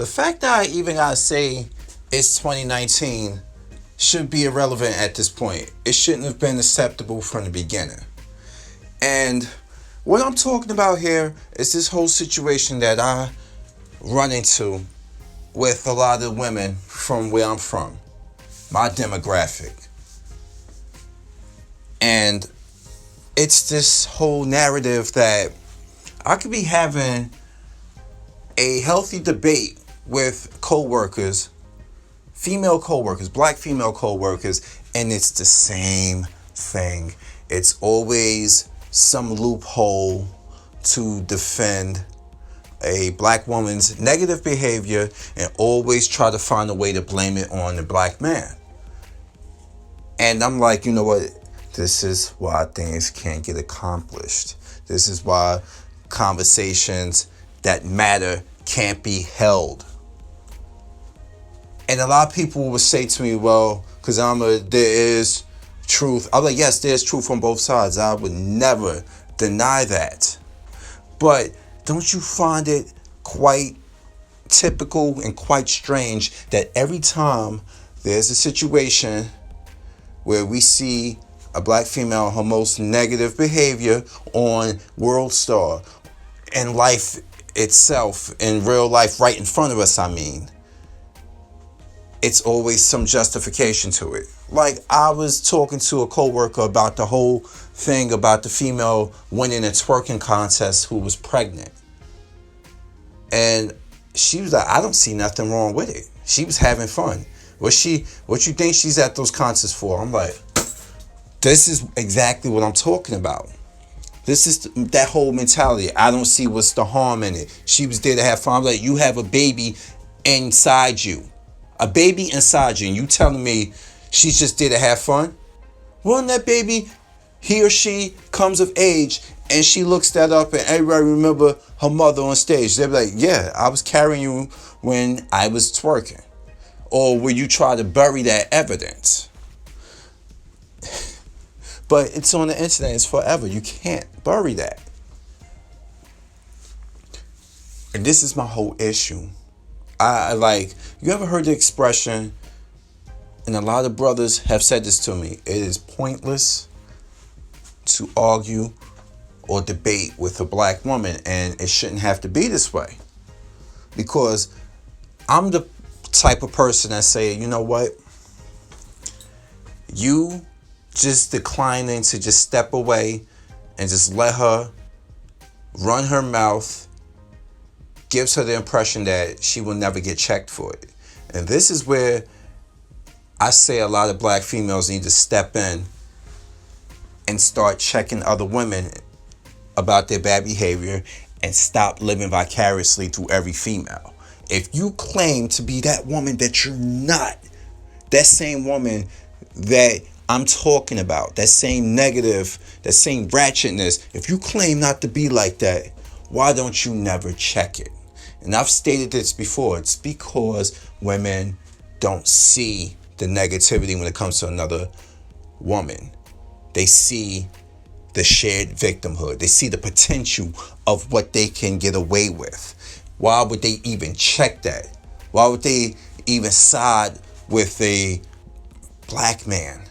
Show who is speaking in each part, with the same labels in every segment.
Speaker 1: The fact that I even gotta say it's 2019 should be irrelevant at this point. It shouldn't have been acceptable from the beginning. And what I'm talking about here is this whole situation that I run into with a lot of women from where I'm from, my demographic. And it's this whole narrative that I could be having a healthy debate with coworkers, female coworkers, black female coworkers, and it's the same thing. It's always some loophole to defend a black woman's negative behavior and always try to find a way to blame it on the black man. And I'm like, you know what? This is why things can't get accomplished. This is why conversations that matter can't be held. And a lot of people will say to me, well, because there is truth. I'm like, yes, there's truth on both sides. I would never deny that. But don't you find it quite typical and quite strange that every time there's a situation where we see a black female, her most negative behavior on World Star, and life itself, in real life, right in front of us, it's always some justification to it. Like, I was talking to a coworker about the whole thing about the female winning a twerking contest who was pregnant. And she was like, I don't see nothing wrong with it. She was having fun. What you think she's at those concerts for? I'm like, this is exactly what I'm talking about. This is that whole mentality. I don't see what's the harm in it. She was there to have fun. I'm like, you have a baby inside you. A baby inside you. And you telling me she's just there to have fun? When that baby, he or she comes of age and she looks that up and everybody remember her mother on stage. They'll be like, yeah, I was carrying you when I was twerking. Or will you try to bury that evidence? But it's on the internet. It's forever. You can't bury that. And this is my whole issue. I like, you ever heard the expression, and a lot of brothers have said this to me, it is pointless to argue or debate with a black woman, and it shouldn't have to be this way. Because I'm the type of person that say, you know what? You just declining to just step away and just let her run her mouth gives her the impression that she will never get checked for it. And this is where I say a lot of black females need to step in and start checking other women about their bad behavior and stop living vicariously through every female. If you claim to be that woman that you're not, that same woman that I'm talking about, that same negative, that same ratchetness, if you claim not to be like that, why don't you never check it? And I've stated this before. It's because women don't see the negativity when it comes to another woman. They see the shared victimhood. They see the potential of what they can get away with. Why would they even check that? Why would they even side with a black man?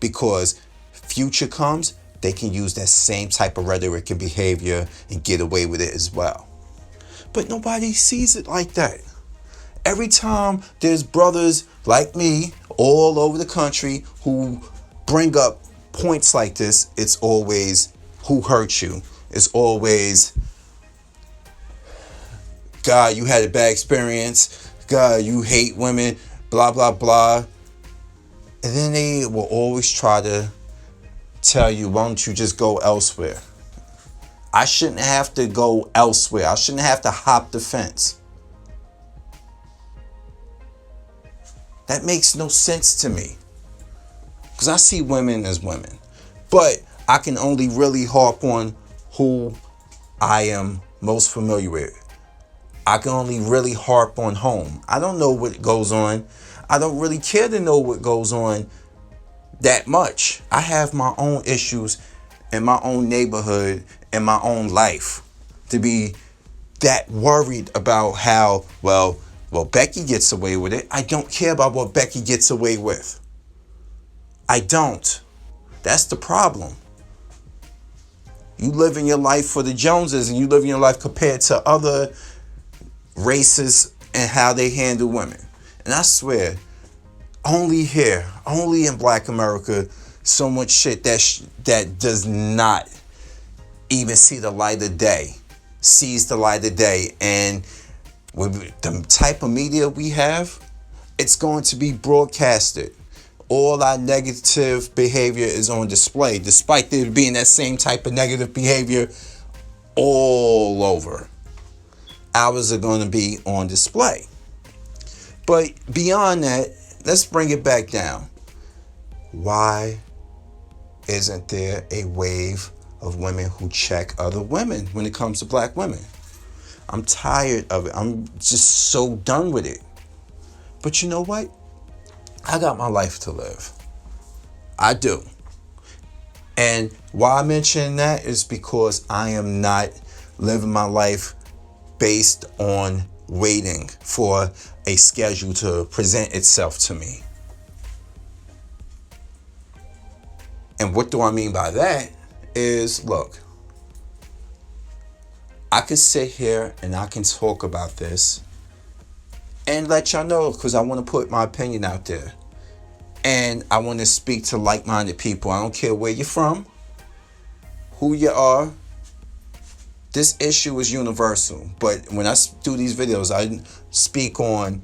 Speaker 1: Because future comes, they can use that same type of rhetoric and behavior and get away with it as well. But nobody sees it like that. Every time there's brothers like me all over the country who bring up points like this, it's always who hurt you. It's always, God, you had a bad experience. God, you hate women, blah, blah, blah. And then they will always try to tell you, why don't you just go elsewhere? I shouldn't have to go elsewhere. I shouldn't have to hop the fence. That makes no sense to me. Because I see women as women. But I can only really harp on who I am most familiar with. I can only really harp on home. I don't know what goes on. I don't really care to know what goes on that much. I have my own issues in my own neighborhood, in my own life, to be that worried about how, well, Well, Becky gets away with it. I don't care about what Becky gets away with. I don't. That's the problem. You live in your life for the Joneses, and you live in your life compared to other races and how they handle women. And I swear, only here, only in Black America, so much shit that does not even see the light of day, sees the light of day. And with the type of media we have, it's going to be broadcasted. All our negative behavior is on display, despite there being that same type of negative behavior all over. Ours are going to be on display. But beyond that, let's bring it back down. Why isn't there a wave of women who check other women when it comes to Black women? I'm tired of it. I'm just so done with it. But you know what? I got my life to live. I do. And why I mention that is because I am not living my life based on waiting for a schedule to present itself to me. And what do I mean by that is, look, I can sit here and I can talk about this and let y'all know, because I want to put my opinion out there. And I want to speak to like-minded people. I don't care where you're from, who you are. This issue is universal. But when I do these videos, I speak on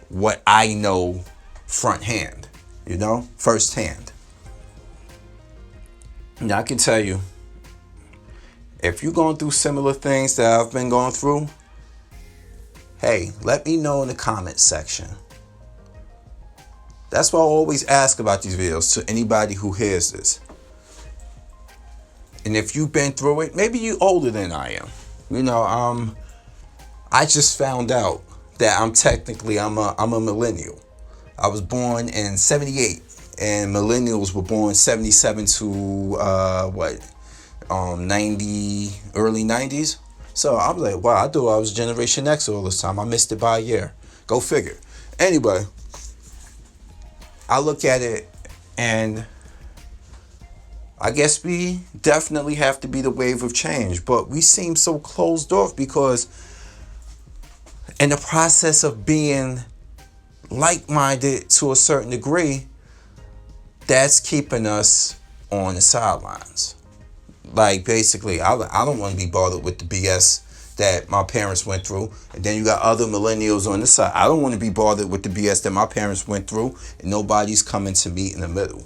Speaker 1: what I know front hand, first hand. Now, I can tell you, if you're going through similar things that I've been going through, hey, let me know in the comment section. That's why I always ask about these videos to anybody who hears this. And if you've been through it, maybe you're older than I am. I just found out that I'm a millennial. I was born in 78, and millennials were born 77 to 90, early 90s. So I'm like, wow, I thought I was Generation X all this time. I missed it by a year. Go figure. Anyway, I look at it and I guess we definitely have to be the wave of change, but we seem so closed off because in the process of being like-minded to a certain degree, that's keeping us on the sidelines. Like, basically, I don't want to be bothered with the BS that my parents went through. And then you got other millennials on the side. I don't want to be bothered with the BS that my parents went through, and nobody's coming to meet in the middle.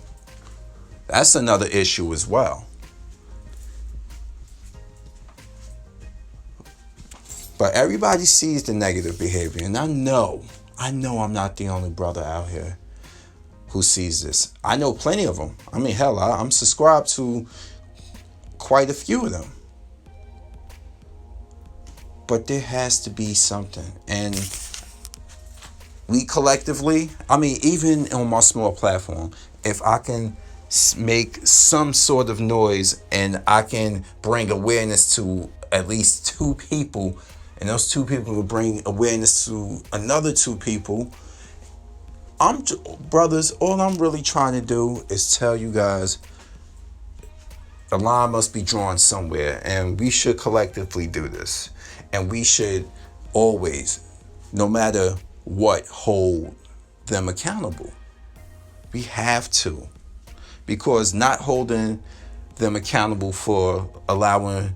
Speaker 1: That's another issue as well. But everybody sees the negative behavior, and I know I'm not the only brother out here who sees this. I know plenty of them. I mean, hell, I'm subscribed to quite a few of them. But there has to be something. And we collectively, even on my small platform, if I can make some sort of noise and I can bring awareness to at least two people, and those two people will bring awareness to another two people, brothers, all I'm really trying to do is tell you guys the line must be drawn somewhere, and we should collectively do this. And we should always, no matter what, hold them accountable. We have to. Because not holding them accountable for allowing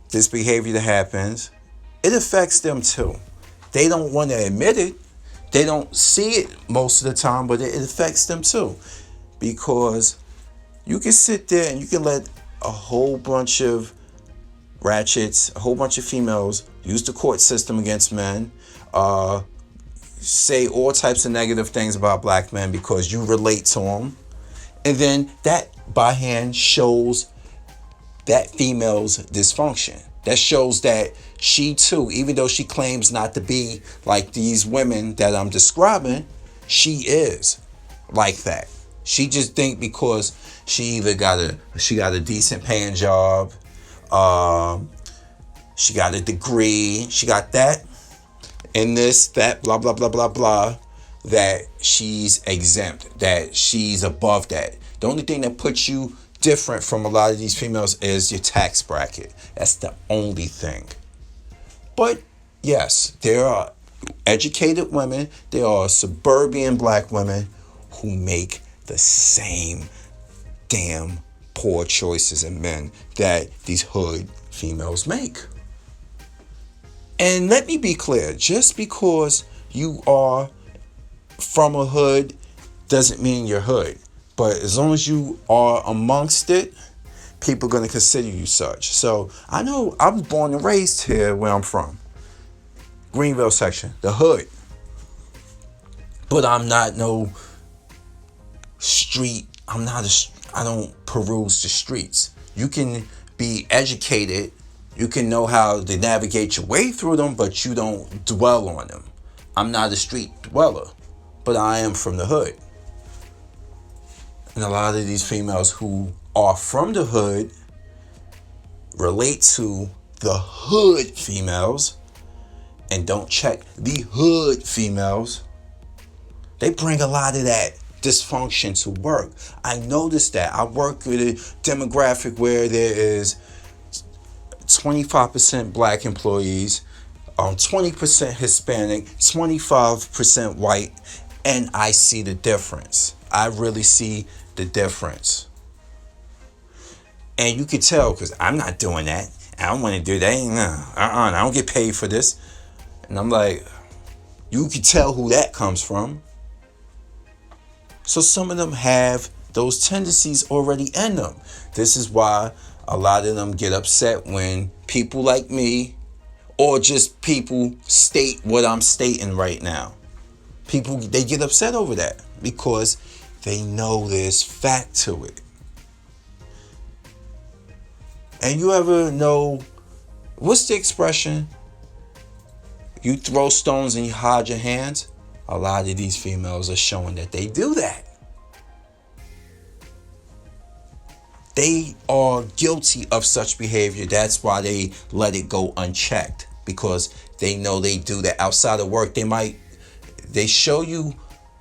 Speaker 1: this behavior to happen, it affects them too. They don't want to admit it. They don't see it most of the time, but it affects them too. Because you can sit there and you can let a whole bunch of ratchets, a whole bunch of females use the court system against men, say all types of negative things about black men because you relate to them. And then that by hand shows that female's dysfunction. That shows that she too, even though she claims not to be like these women that I'm describing, she is like that. She just think because she either got a decent paying job, she got a degree, she got that, in this, that, blah, blah, blah, blah, blah, that she's exempt, that she's above that. The only thing that puts you different from a lot of these females is your tax bracket. That's the only thing. But yes, there are educated women, there are suburban black women who make the same damn poor choices in men that these hood females make. And let me be clear, just because you are from a hood doesn't mean you're hood. But as long as you are amongst it, people are going to consider you such. So I know I was born and raised here where I'm from. Greenville section, the hood. But I'm not no street. I don't peruse the streets. You can be educated. You can know how to navigate your way through them, but you don't dwell on them. I'm not a street dweller, but I am from the hood. And a lot of these females who are from the hood relate to the hood females and don't check the hood females. They bring a lot of that dysfunction to work. I noticed that. I work with a demographic where there is 25% black employees, 20% Hispanic, 25% white, and I see the difference. I really see the difference. And you can tell because I'm not doing that. I don't want to do that. I don't get paid for this. And I'm like, you can tell who that comes from. So some of them have those tendencies already in them. This is why a lot of them get upset when people like me or just people state what I'm stating right now. People, they get upset over that because they know there's fact to it. And you ever know, what's the expression? You throw stones and you hide your hands. A lot of these females are showing that they do that. They are guilty of such behavior. That's why they let it go unchecked, because they know they do that outside of work. They show you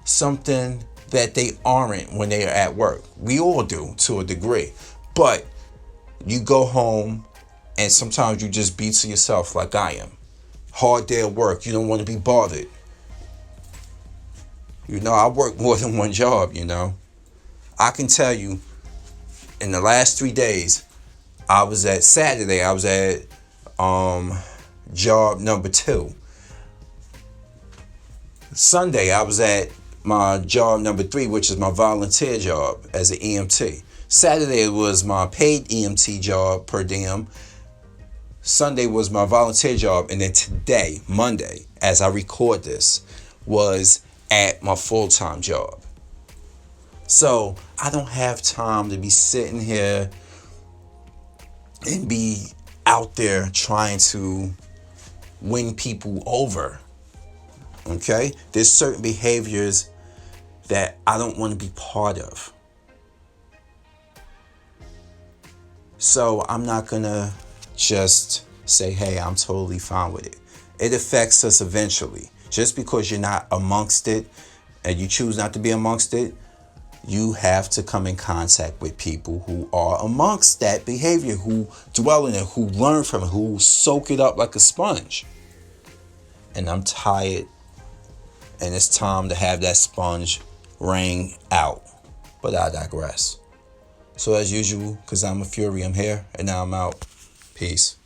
Speaker 1: something that they aren't when they are at work. We all do to a degree. But you go home and sometimes you just be to yourself like I am. Hard day at work. You don't want to be bothered. I work more than one job, I can tell you, in the last 3 days, Saturday, I was at job number 2. Sunday, I was at my job number 3, which is my volunteer job as an EMT. Saturday was my paid EMT job per diem. Sunday was my volunteer job. And then today, Monday, as I record this, was at my full-time job. So I don't have time to be sitting here and be out there trying to win people over. Okay? There's certain behaviors that I don't want to be part of. So I'm not going to just say, hey, I'm totally fine with it. It affects us eventually. Just because you're not amongst it and you choose not to be amongst it, you have to come in contact with people who are amongst that behavior, who dwell in it, who learn from it, who soak it up like a sponge. And I'm tired, and it's time to have that sponge wring out. But I digress. So as usual, because I'm a fury, I'm here, and now I'm out. Peace.